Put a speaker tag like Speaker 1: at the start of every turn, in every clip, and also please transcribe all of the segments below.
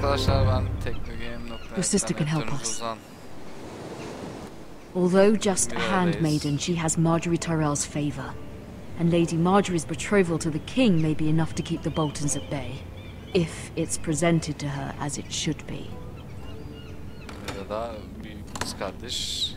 Speaker 1: arkadaşlar, ben
Speaker 2: Your sister can help us.
Speaker 1: Uzan.
Speaker 2: Although just a handmaiden, she has Marjorie Tyrell's favor. And Lady Marjorie's betrothal to the king may be enough to keep the Boltons at bay. If it's presented to her as it should be.
Speaker 1: Ya da büyük kız kardeş.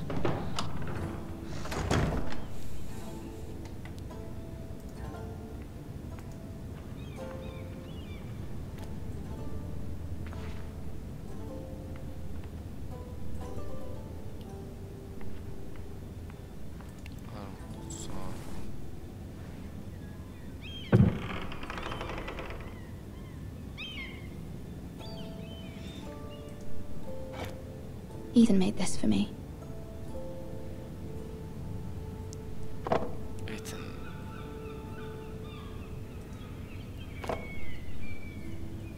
Speaker 3: Ethan made this for me.
Speaker 1: Ethan.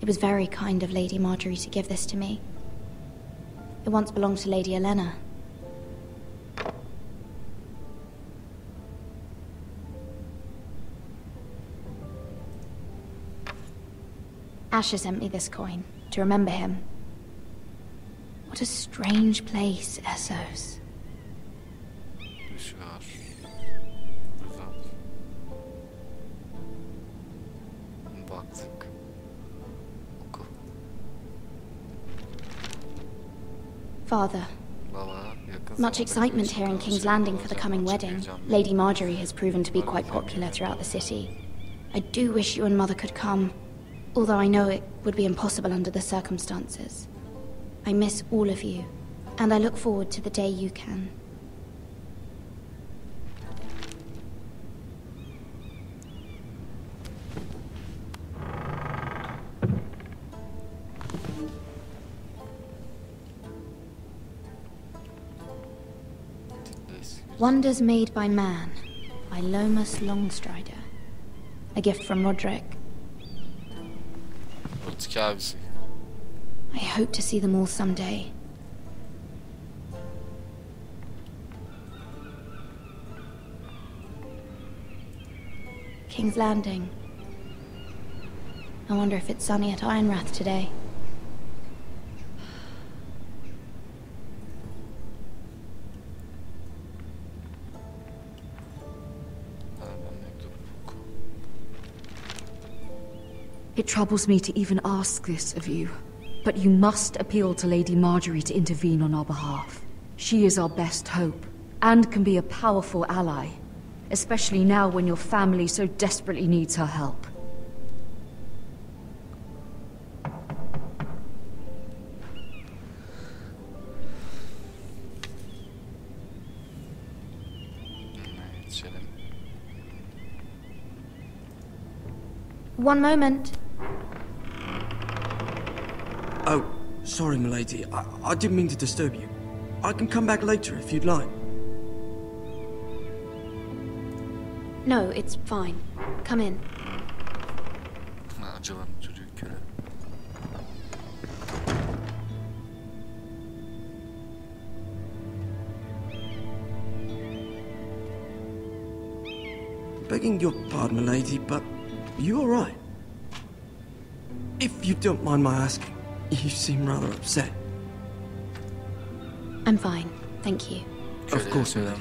Speaker 3: It was very kind of Lady Marjorie to give this to me. It once belonged to Lady Elena. Asher sent me this coin to remember him. What a strange place, Essos.
Speaker 1: Düşüyor. Güzel. Baktık. Oku.
Speaker 3: Father, much excitement here in King's Landing for the coming wedding. Lady Marjorie has proven to be quite popular throughout the city. I do wish you and Mother could come, although I know it would be impossible under the circumstances. I miss all of you, and I look forward to the day you can. Wonders Made by Man, by Lomas Longstrider. A gift from Roderick. I hope to see them all someday. King's Landing. I wonder if it's sunny at Ironrath today.
Speaker 2: It troubles me to even ask this of you, but you must appeal to Lady Marjorie to intervene on our behalf. She is our best hope, and can be a powerful ally, especially now when your family so desperately needs her help.
Speaker 3: One moment.
Speaker 4: Oh, sorry, milady. I didn't mean to disturb you. I can come back later if you'd like.
Speaker 3: No, it's fine. Come in.
Speaker 4: Begging your pardon, milady, but you all right? If you don't mind my asking, you seem rather upset.
Speaker 3: I'm fine, thank you.
Speaker 4: Of course, milady.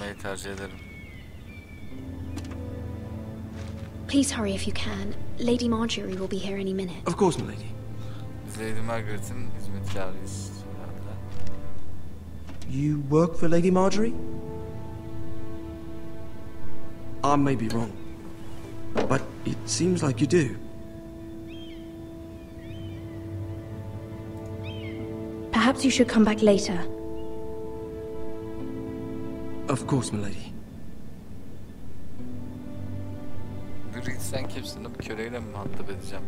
Speaker 3: Please hurry if you can. Lady Marjorie will be here any minute.
Speaker 4: Of course, milady.
Speaker 1: Lady Margaret'in hizmetkarıyız.
Speaker 4: You work for Lady Marjorie? I may be wrong, but it seems like you do.
Speaker 3: Perhaps you should come back later.
Speaker 4: Of course, milady.
Speaker 1: Yürü git, sen kimsin? Bir köleyle mi muhatap edeceğim?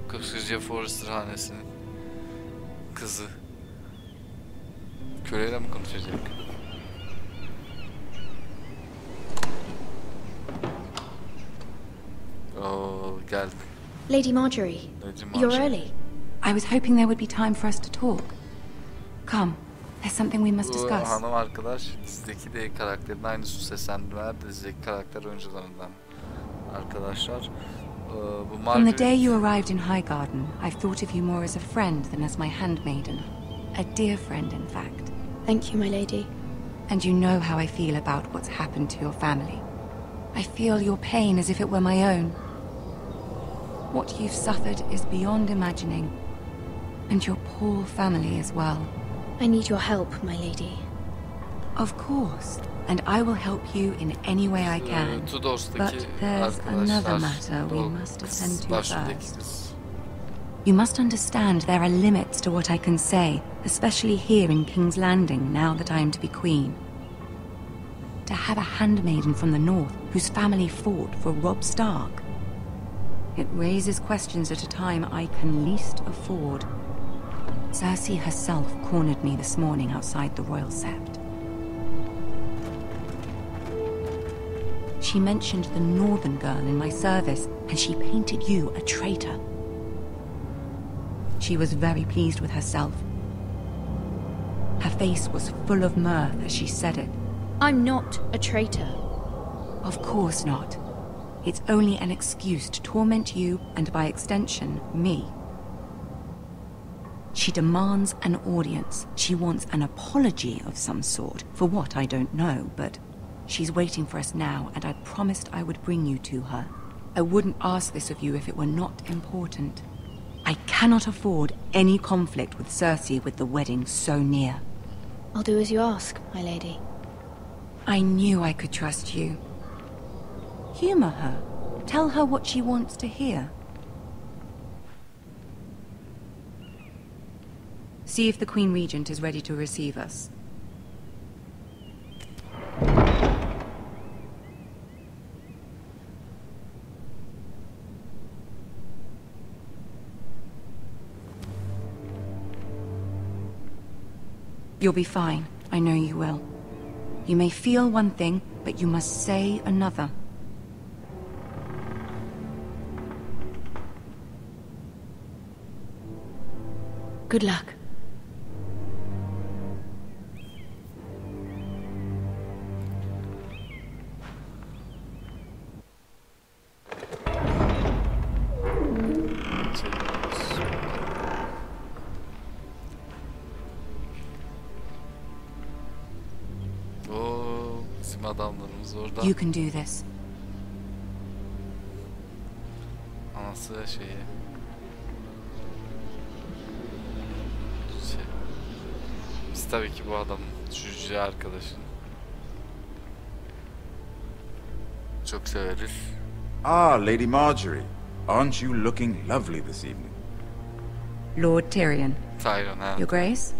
Speaker 1: Kıskıcı Forrester hanesinin kızı. Köleyle mi konuşacak? Oh, geldi.
Speaker 3: Lady Marjorie, you're early.
Speaker 5: I was hoping there would be time for us to talk. Come, there's something we must discuss.
Speaker 1: Bu hanım arkadaş dizideki de karakterin aynısı, seslendirmeler dizideki karakter oyuncularından arkadaşlar.
Speaker 5: From the day you arrived in Highgarden, I've thought of you more as a friend than as my handmaiden. A dear friend, in fact.
Speaker 3: Thank you, my lady.
Speaker 5: And you know how I feel about what's happened to your family. I feel your pain as if it were my own. What you've suffered is beyond imagining. And your poor family as well.
Speaker 3: I need your help, my lady.
Speaker 5: Of course. And I will help you in any way I can. But there's another matter we must attend to first. You must understand there are limits to what I can say, especially here in King's Landing, now that I am to be queen. To have a handmaiden from the north whose family fought for Robb Stark. It raises questions at a time I can least afford. Cersei herself cornered me this morning outside the Royal Sept. She mentioned the northern girl in my service, and she painted you a traitor. She was very pleased with herself. Her face was full of mirth as she said it.
Speaker 3: I'm not a traitor.
Speaker 5: Of course not. It's only an excuse to torment you, and by extension, me. She demands an audience. She wants an apology of some sort, for what I don't know, but she's waiting for us now, and I promised I would bring you to her. I wouldn't ask this of you if it were not important. I cannot afford any conflict with Cersei with the wedding so near.
Speaker 3: I'll do as you ask, my lady.
Speaker 5: I knew I could trust you. Humor her. Tell her what she wants to hear. See if the Queen Regent is ready to receive us. You'll be fine. I know you will. You may feel one thing, but you must say another.
Speaker 3: Good luck.
Speaker 1: Adamlarımız orada.
Speaker 5: You can do this.
Speaker 1: Anası şeyi. Biz tabii ki bu adamın cüce arkadaşını çok severiz.
Speaker 6: Ah, Lady Marjorie. Aren't you looking lovely this evening?
Speaker 5: Lord Tyrion.
Speaker 1: Tyrion, ha.
Speaker 5: Your Grace?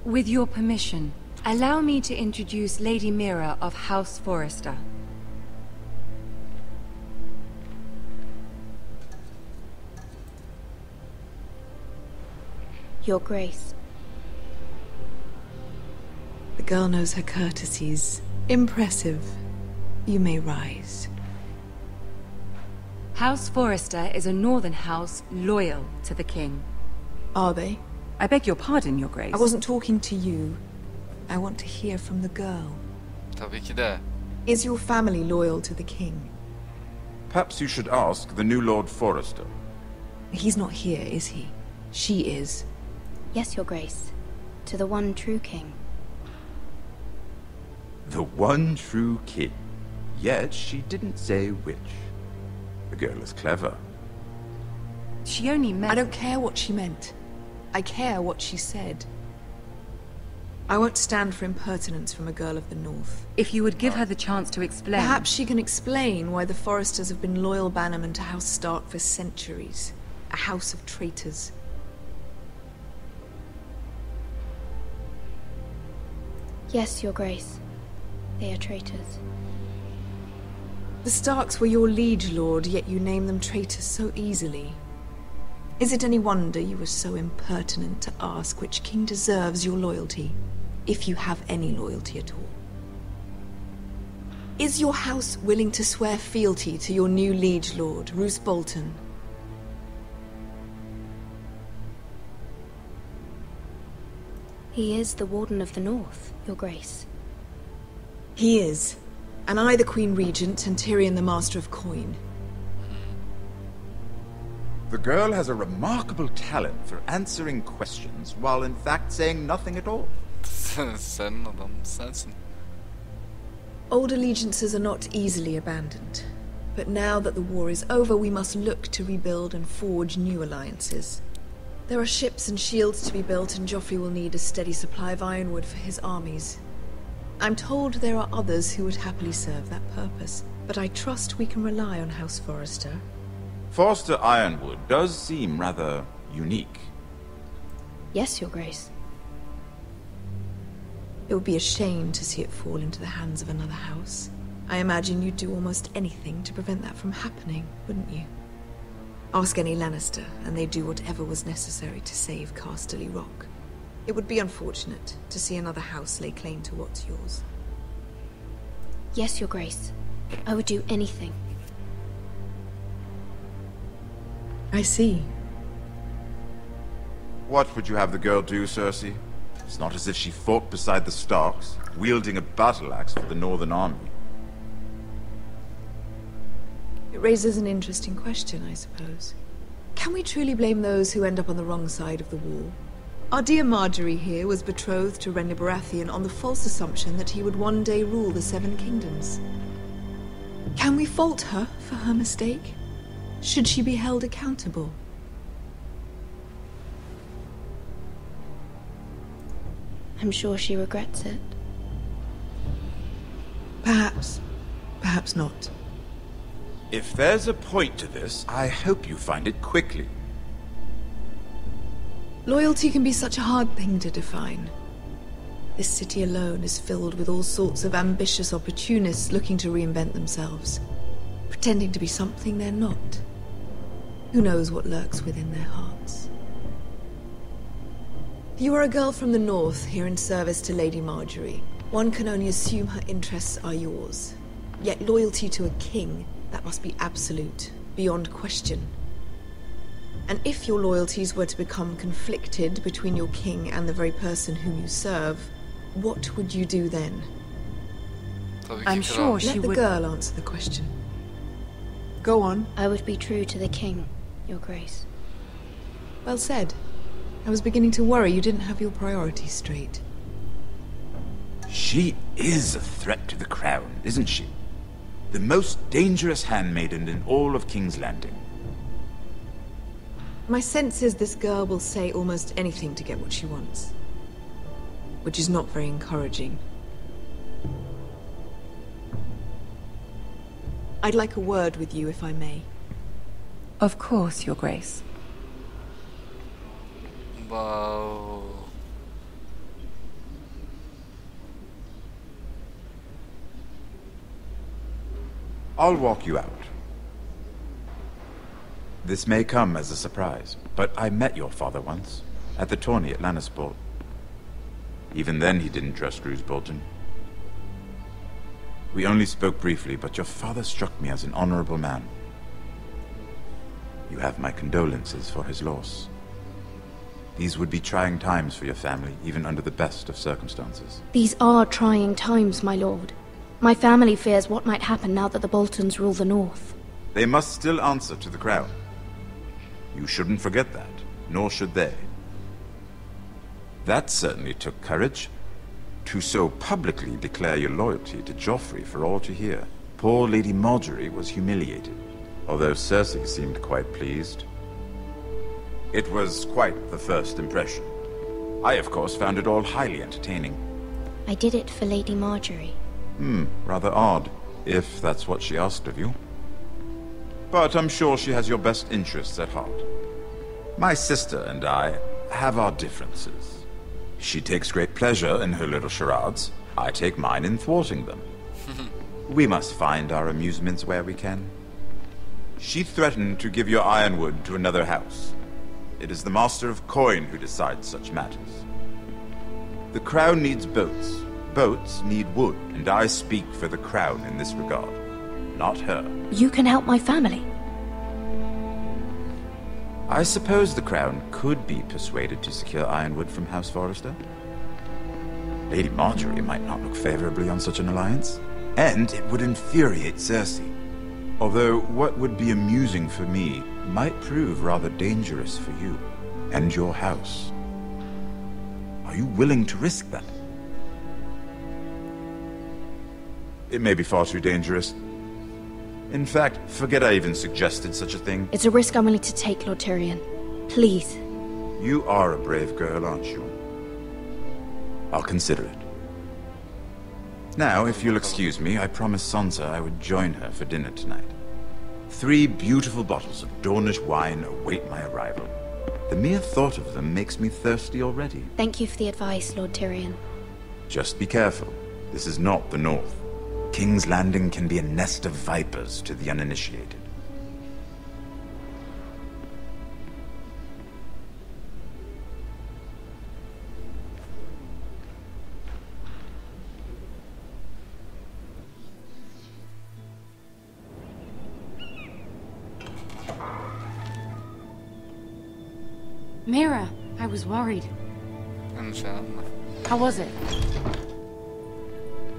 Speaker 5: With your permission, allow me to introduce Lady Mira of House Forrester.
Speaker 3: Your Grace.
Speaker 7: The girl knows her courtesies. Impressive. You may rise.
Speaker 5: House Forrester is a northern house loyal to the king.
Speaker 7: Are they?
Speaker 5: I beg your pardon, Your Grace.
Speaker 7: I wasn't talking to you. I want to hear from the girl.
Speaker 1: Tabii ki de.
Speaker 7: Is your family loyal to the king?
Speaker 6: Perhaps you should ask the new Lord Forrester.
Speaker 7: He's not here, is he? She is.
Speaker 3: Yes, Your Grace. To the one true king.
Speaker 6: The one true king. Yet she didn't say which. The girl is clever.
Speaker 5: She only meant...
Speaker 7: I don't care what she meant. I care what she said. I won't stand for impertinence from a girl of the North.
Speaker 5: If you would give her the chance to explain...
Speaker 7: Perhaps she can explain why the Forresters have been loyal bannermen to House Stark for centuries. A house of traitors.
Speaker 3: Yes, Your Grace. They are traitors.
Speaker 7: The Starks were your liege lord, yet you name them traitors so easily. Is it any wonder you were so impertinent to ask which king deserves your loyalty? If you have any loyalty at all. Is your house willing to swear fealty to your new liege lord, Roose Bolton?
Speaker 3: He is the Warden of the North, Your Grace.
Speaker 7: He is. and I the Queen Regent, and Tyrion the Master of Coin.
Speaker 6: The girl has a remarkable talent for answering questions while in fact saying nothing at all.
Speaker 1: Sen adam sensin.
Speaker 7: Old allegiances are not easily abandoned. But now that the war is over, we must look to rebuild and forge new alliances. There are ships and shields to be built, and Joffrey will need a steady supply of ironwood for his armies. I'm told there are others who would happily serve that purpose, but I trust we can rely on House Forrester.
Speaker 6: Forrester ironwood does seem rather unique.
Speaker 3: Yes, Your Grace.
Speaker 7: It would be a shame to see it fall into the hands of another house. I imagine you'd do almost anything to prevent that from happening, wouldn't you? Ask any Lannister, and they'd do whatever was necessary to save Casterly Rock. It would be unfortunate to see another house lay claim to what's yours.
Speaker 3: Yes, Your Grace. I would do anything.
Speaker 7: I see.
Speaker 6: What would you have the girl do, Cersei? It's not as if she fought beside the Starks, wielding a battle axe for the Northern Army.
Speaker 7: It raises an interesting question, I suppose. Can we truly blame those who end up on the wrong side of the wall? Our dear Marjorie here was betrothed to Renly Baratheon on the false assumption that he would one day rule the Seven Kingdoms. Can we fault her for her mistake? Should she be held accountable?
Speaker 3: I'm sure she regrets it.
Speaker 7: Perhaps. Perhaps not.
Speaker 6: If there's a point to this, I hope you find it quickly.
Speaker 7: Loyalty can be such a hard thing to define. This city alone is filled with all sorts of ambitious opportunists looking to reinvent themselves, pretending to be something they're not. Who knows what lurks within their hearts? You are a girl from the north, here in service to Lady Marjorie. One can only assume her interests are yours. Yet loyalty to a king, that must be absolute, beyond question. And if your loyalties were to become conflicted between your king and the very person whom you serve, what would you do then?
Speaker 5: I'm sure she would...
Speaker 7: Let the girl answer the question. Go on.
Speaker 3: I would be true to the king, Your Grace.
Speaker 7: Well said. I was beginning to worry you didn't have your priorities straight.
Speaker 6: She is a threat to the crown, isn't she? The most dangerous handmaiden in all of King's Landing.
Speaker 7: My sense is this girl will say almost anything to get what she wants. Which is not very encouraging. I'd like a word with you, if I may.
Speaker 5: Of course, Your Grace.
Speaker 1: Wow.
Speaker 6: I'll walk you out. This may come as a surprise, but I met your father once, at the tourney at Lannisport. Even then he didn't trust Roose Bolton. We only spoke briefly, but your father struck me as an honorable man. You have my condolences for his loss. These would be trying times for your family, even under the best of circumstances.
Speaker 3: These are trying times, my lord. My family fears what might happen now that the Boltons rule the North.
Speaker 6: They must still answer to the crown. You shouldn't forget that, nor should they. That certainly took courage. To so publicly declare your loyalty to Joffrey for all to hear. Poor Lady Marjorie was humiliated, although Cersei seemed quite pleased. It was quite the first impression. I, of course, found it all highly entertaining.
Speaker 3: I did it for Lady Marjorie.
Speaker 6: Rather odd, if that's what she asked of you. But I'm sure she has your best interests at heart. My sister and I have our differences. She takes great pleasure in her little charades. I take mine in thwarting them. We must find our amusements where we can. She threatened to give your ironwood to another house. It is the Master of Coin who decides such matters. The crown needs boats. Boats need wood, and I speak for the crown in this regard, not her.
Speaker 3: You can help my family.
Speaker 6: I suppose the crown could be persuaded to secure ironwood from House Forrester. Lady Marjorie might not look favorably on such an alliance. And it would infuriate Cersei. Although what would be amusing for me might prove rather dangerous for you and your house. Are you willing to risk that? It may be far too dangerous. In fact, forget I even suggested such a thing.
Speaker 3: It's a risk I'm willing to take, Lord Tyrion. Please.
Speaker 6: You are a brave girl, aren't you? I'll consider it. Now, if you'll excuse me, I promised Sansa I would join her for dinner tonight. 3 beautiful bottles of Dornish wine await my arrival. The mere thought of them makes me thirsty already.
Speaker 3: Thank you for the advice, Lord Tyrion.
Speaker 6: Just be careful. This is not the North. King's Landing can be a nest of vipers to the uninitiated.
Speaker 5: Mira, I was worried. How was it?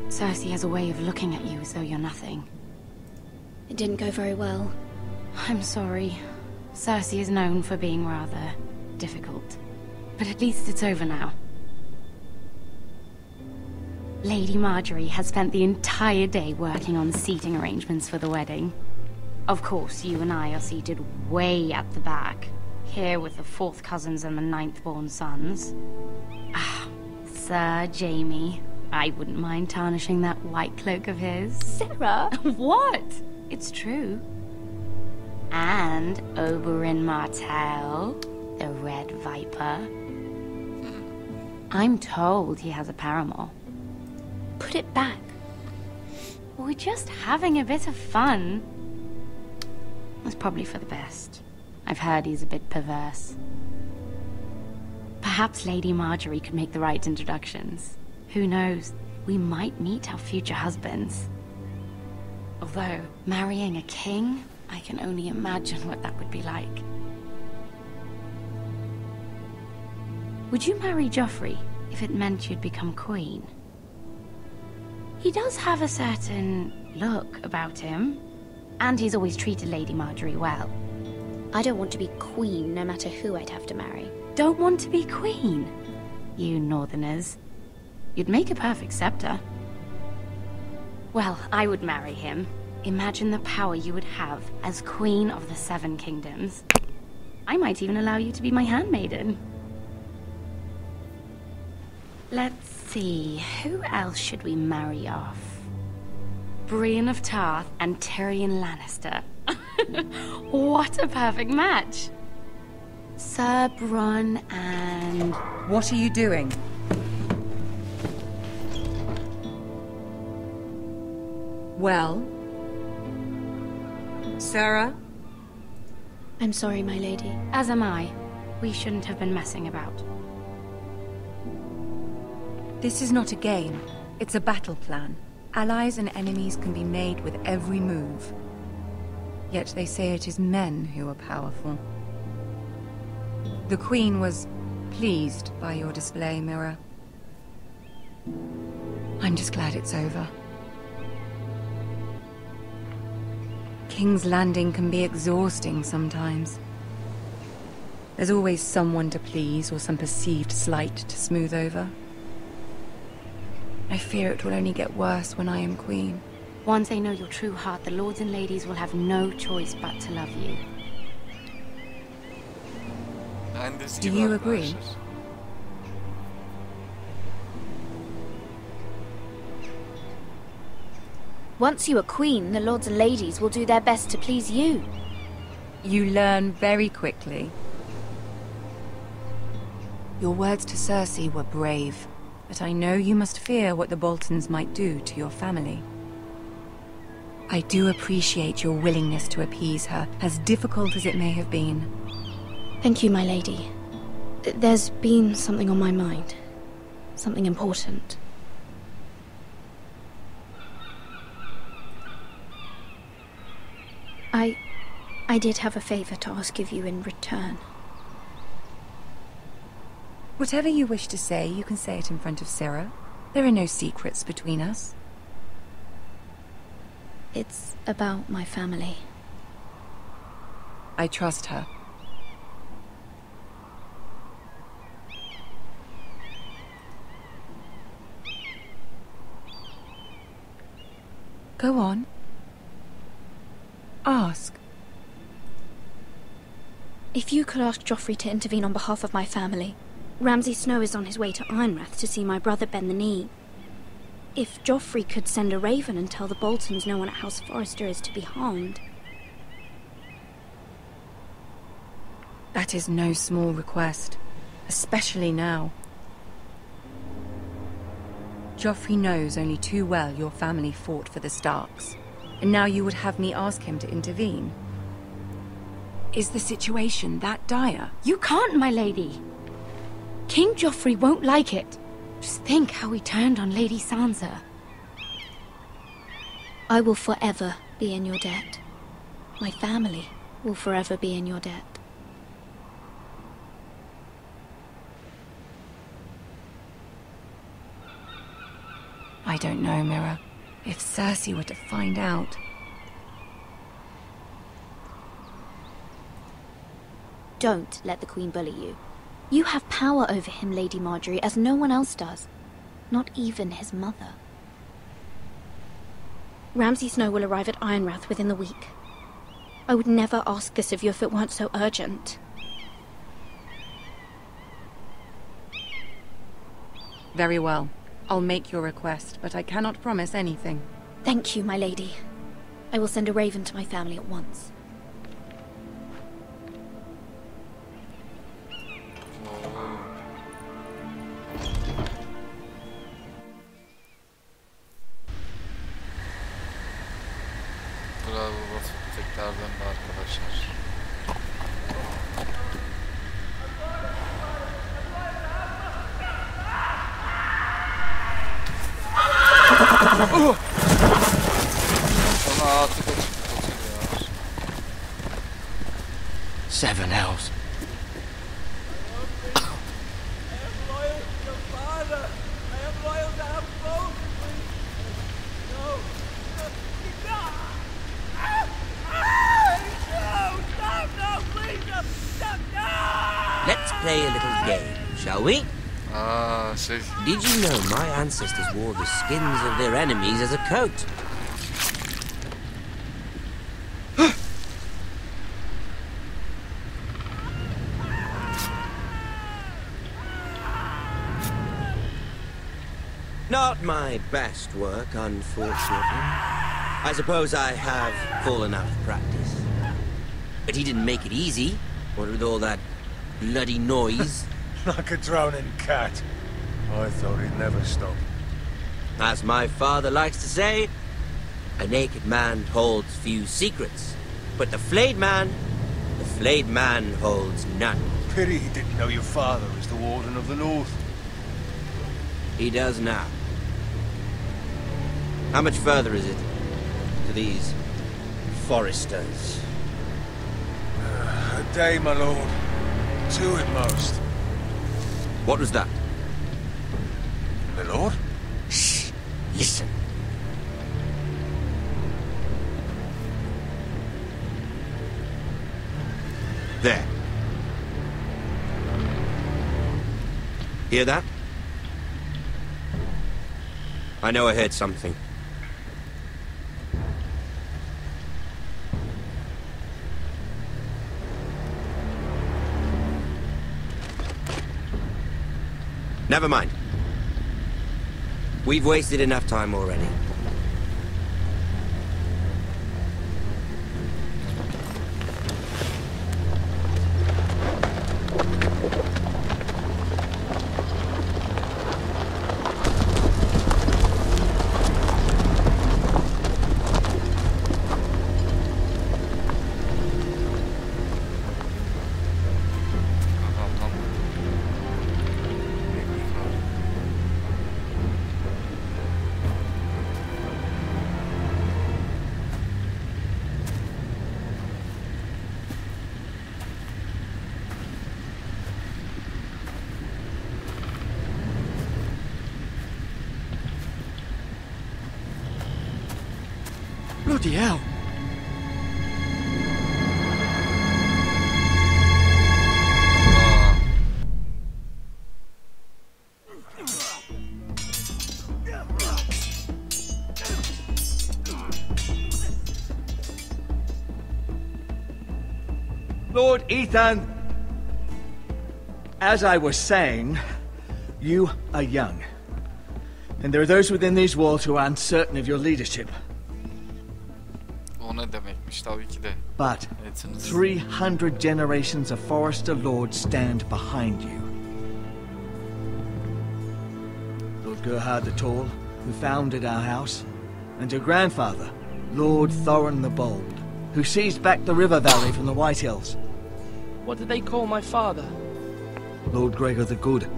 Speaker 5: Cersei has a way of looking at you as though you're nothing.
Speaker 3: It didn't go very well.
Speaker 5: I'm sorry. Cersei is known for being rather difficult. But at least it's over now. Lady Marjorie has spent the entire day working on seating arrangements for the wedding. Of course, you and I are seated way at the back. Here with the 4th cousins and the 9th-born sons. Ah, Sir Jaime. I wouldn't mind tarnishing that white cloak of his.
Speaker 3: Sarah!
Speaker 5: What? It's true. And Oberyn Martell, the Red Viper. I'm told he has a paramour.
Speaker 3: Put it back.
Speaker 5: We're just having a bit of fun. It's probably for the best. I've heard he's a bit perverse. Perhaps Lady Marjorie could make the right introductions. Who knows? We might meet our future husbands. Although, marrying a king, I can only imagine what that would be like. Would you marry Joffrey if it meant you'd become queen? He does have a certain look about him, and he's always treated Lady Marjorie well.
Speaker 3: I don't want to be queen no matter who I'd have to marry.
Speaker 5: Don't want to be queen? You northerners. You'd make a perfect scepter. Well, I would marry him. Imagine the power you would have as Queen of the 7 Kingdoms. I might even allow you to be my handmaiden. Let's see, who else should we marry off? Brienne of Tarth and Tyrion Lannister. What a perfect match! Sir Bronn and...
Speaker 8: What are you doing? Well? Sarah?
Speaker 3: I'm sorry, my lady.
Speaker 5: As am I. We shouldn't have been messing about.
Speaker 8: This is not a game. It's a battle plan. Allies and enemies can be made with every move. Yet they say it is men who are powerful. The Queen was pleased by your display, Mira. I'm just glad it's over. King's Landing can be exhausting sometimes. There's always someone to please or some perceived slight to smooth over. I fear it will only get worse when I am queen.
Speaker 5: Once they know your true heart, the lords and ladies will have no choice but to love you.
Speaker 8: Do you agree?
Speaker 3: Once you are queen, the lords and ladies will do their best to please you.
Speaker 8: You learn very quickly. Your words to Cersei were brave, but I know you must fear what the Boltons might do to your family. I do appreciate your willingness to appease her, as difficult as it may have been.
Speaker 3: Thank you, my lady. There's been something on my mind. Something important. I did have a favor to ask of you in return.
Speaker 8: Whatever you wish to say, you can say it in front of Sarah. There are no secrets between us.
Speaker 3: It's about my family.
Speaker 5: I trust her. Go on. Ask.
Speaker 3: If you could ask Joffrey to intervene on behalf of my family. Ramsay Snow is on his way to Ironrath to see my brother bend the knee. If Joffrey could send a raven and tell the Boltons no one at House Forrester is to be harmed.
Speaker 5: That is no small request, especially now. Joffrey knows only too well your family fought for the Starks, and now you would have me ask him to intervene. Is the situation that dire?
Speaker 2: You can't, my lady. King Joffrey won't like it. Just think how he turned on Lady Sansa.
Speaker 3: I will forever be in your debt. My family will forever be in your debt.
Speaker 5: I don't know, Mira. If Cersei were to find out...
Speaker 3: Don't let the Queen bully you. You have power over him, Lady Marjorie, as no one else does. Not even his mother. Ramsay Snow will arrive at Ironrath within the week. I would never ask this of you if it weren't so urgent.
Speaker 5: Very well. I'll make your request, but I cannot promise anything.
Speaker 3: Thank you, my lady. I will send a raven to my family at once.
Speaker 1: Bravo, tekrardan da arkadaşlar. Sana artık açılıyor.
Speaker 4: 7 elves.
Speaker 9: Let's play a little game, shall we?
Speaker 1: Şey.
Speaker 9: Did you know my ancestors wore the skins of their enemies as a coat? Not my best work, unfortunately. I suppose I have fallen out of practice. But he didn't make it easy, what with all that bloody noise.
Speaker 10: Like a drowning cat. I thought he'd never stop.
Speaker 9: As my father likes to say, a naked man holds few secrets. But the flayed man holds none.
Speaker 10: Pity he didn't know your father was the Warden of the North.
Speaker 9: He does now. How much further is it to these Forresters?
Speaker 10: A day, my lord. 2 at most.
Speaker 9: What was that?
Speaker 10: My lord?
Speaker 9: Shh! Listen. There. Hear that? I know I heard something. Never mind. We've wasted enough time already.
Speaker 4: Bloody hell!
Speaker 11: Lord Ethan, as I was saying, you are young. And there are those within these walls who are uncertain of your leadership.
Speaker 1: O ne demekmiş tabii ki de.
Speaker 11: But 300 generations of Forester Lords stand behind you. Lord Gerhard the Tall, who founded our house, and your grandfather, Lord Thorin the Bold, who seized back the river valley from the White Hills.
Speaker 12: What did they call my father?
Speaker 11: Lord Gregor the Good.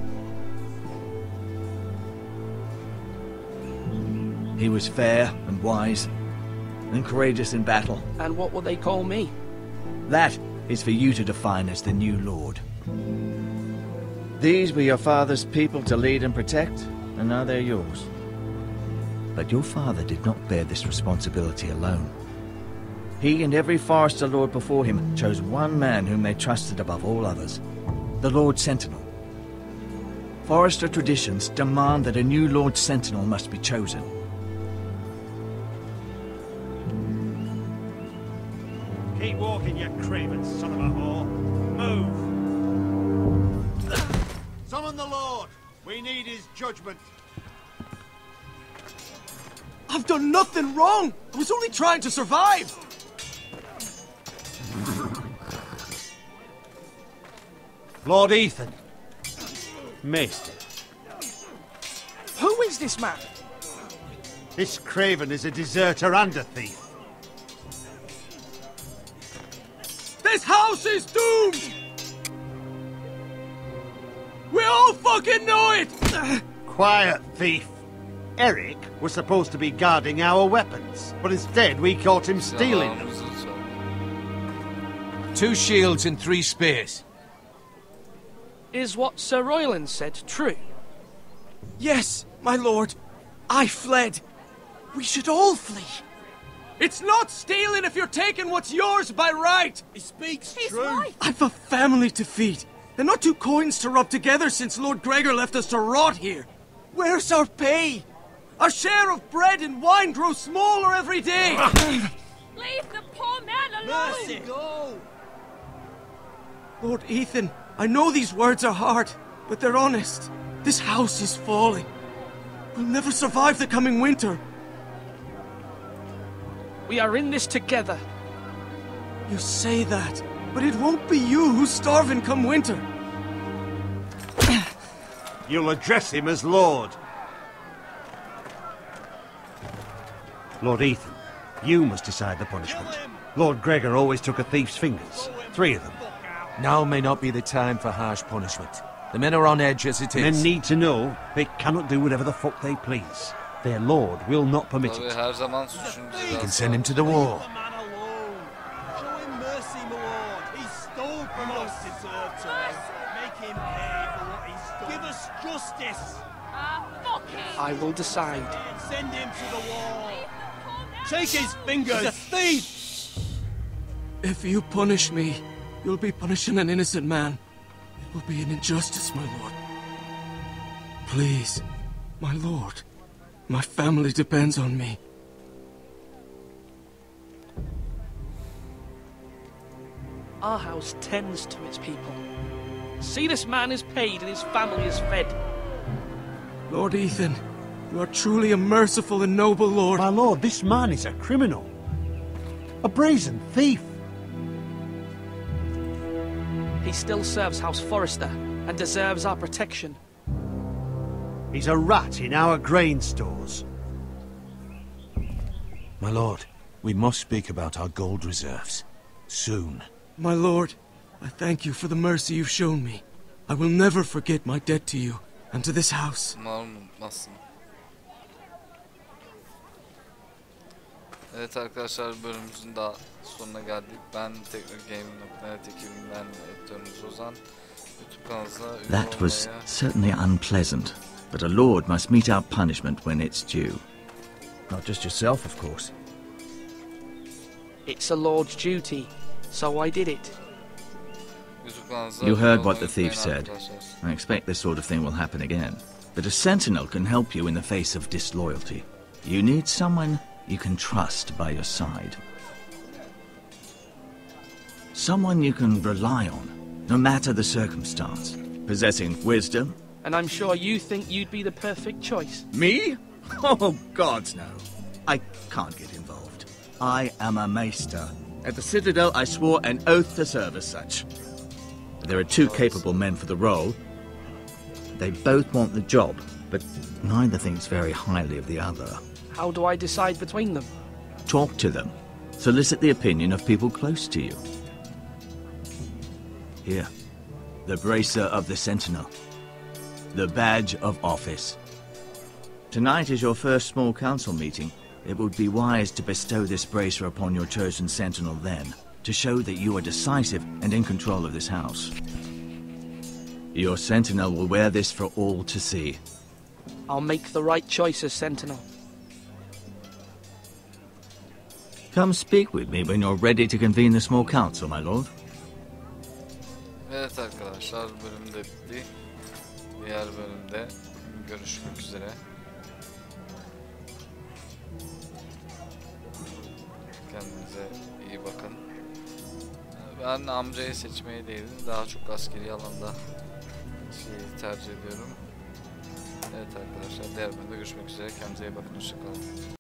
Speaker 11: He was fair and wise, and courageous in battle.
Speaker 12: And what will they call me?
Speaker 11: That is for you to define as the new Lord. These were your father's people to lead and protect, and now they're yours. But your father did not bear this responsibility alone. He and every Forester Lord before him chose one man whom they trusted above all others, the Lord Sentinel. Forester traditions demand that a new Lord Sentinel must be chosen.
Speaker 10: Keep walking, you craven son of a whore. Move! Summon the Lord! We need his judgment.
Speaker 4: I've done nothing wrong! I was only trying to survive!
Speaker 10: Lord Ethan. Maester.
Speaker 12: Who is this man?
Speaker 10: This craven is a deserter and a thief.
Speaker 4: This house is doomed! We all fucking know it!
Speaker 10: Quiet, thief. Eric was supposed to be guarding our weapons, but instead we caught him stealing them.
Speaker 13: 2 shields and 3 spears.
Speaker 12: Is what Sir Royland said true?
Speaker 4: Yes, my lord. I fled. We should all flee. It's not stealing if you're taking what's yours by right.
Speaker 10: He speaks
Speaker 3: He's
Speaker 10: true.
Speaker 3: right.
Speaker 4: I've a family to feed, and not 2 coins to rub together since Lord Gregor left us to rot here. Where's our pay? Our share of bread and wine grows smaller every day.
Speaker 3: Leave the poor man alone!
Speaker 10: Mercy, go!
Speaker 4: Lord Ethan, I know these words are hard, but they're honest. This house is falling. We'll never survive the coming winter.
Speaker 12: We are in this together.
Speaker 4: You say that, but it won't be you who's starving come winter.
Speaker 10: You'll address him as Lord. Lord Ethan, you must decide the punishment. Lord Gregor always took a thief's fingers. 3 of them.
Speaker 13: Now may not be the time for harsh punishment. The men are on edge as it is.
Speaker 10: Men need to know they cannot do whatever the fuck they please. Their lord will not permit it.
Speaker 13: You can send him to the war.
Speaker 10: Show him mercy, my lord. He stole from us. Make him pay for what he's done. Give us justice.
Speaker 3: Fuck him!
Speaker 12: I will decide.
Speaker 10: Send him to the wall. Take his fingers. He's a thief.
Speaker 4: If you punish me, you'll be punishing an innocent man. It will be an injustice, my lord. Please, my lord. My family depends on me.
Speaker 12: Our house tends to its people. See, this man is paid and his family is fed.
Speaker 4: Lord Ethan, you are truly a merciful and noble lord.
Speaker 10: My lord, this man is a criminal. A brazen thief.
Speaker 12: He still serves House Forester and deserves our protection.
Speaker 10: He's a rat in our grain stores.
Speaker 13: My lord, we must speak about our gold reserves. Soon.
Speaker 4: My lord, I thank you for the mercy you've shown me. I will never forget my debt to you and to this house.
Speaker 1: Evet arkadaşlar, bölümümüzün daha sonuna geldik. Ben teknogaming.net ekibimden editörünüz Ozan. YouTube kanalımıza üye
Speaker 14: That was certainly unpleasant, but a lord must mete out punishment when it's due.
Speaker 11: Not just yourself, of course.
Speaker 12: It's a lord's duty, so I did it.
Speaker 14: You heard what the thief said. I expect this sort of thing will happen again. But a sentinel can help you in the face of disloyalty. You need someone you can trust by your side. Someone you can rely on, no matter the circumstance. Possessing wisdom.
Speaker 12: And I'm sure you think you'd be the perfect choice.
Speaker 11: Me? Oh, gods no. I can't get involved. I am a maester. At the Citadel, I swore an oath to serve as such. There are two capable men for the role. They both want the job, but neither thinks very highly of the other.
Speaker 12: How do I decide between them?
Speaker 14: Talk to them. Solicit the opinion of people close to you. Here, the bracer of the Sentinel. The badge of office. Tonight is your first small council meeting. It would be wise to bestow this bracer upon your chosen Sentinel then, to show that you are decisive and in control of this house. Your Sentinel will wear this for all to see.
Speaker 12: I'll make the right choice as Sentinel.
Speaker 14: Come speak with me when you're ready to convene the small council, my lord.
Speaker 1: Evet arkadaşlar, bölümde bitti. Diğer bölümde görüşmek üzere. Kendinize iyi bakın. Ben amcayı seçmeyi değilim, daha çok askeri alanda tercih ediyorum. Evet arkadaşlar, diğer bölümde görüşmek üzere. Kendinize iyi bakın, hoşça kalın.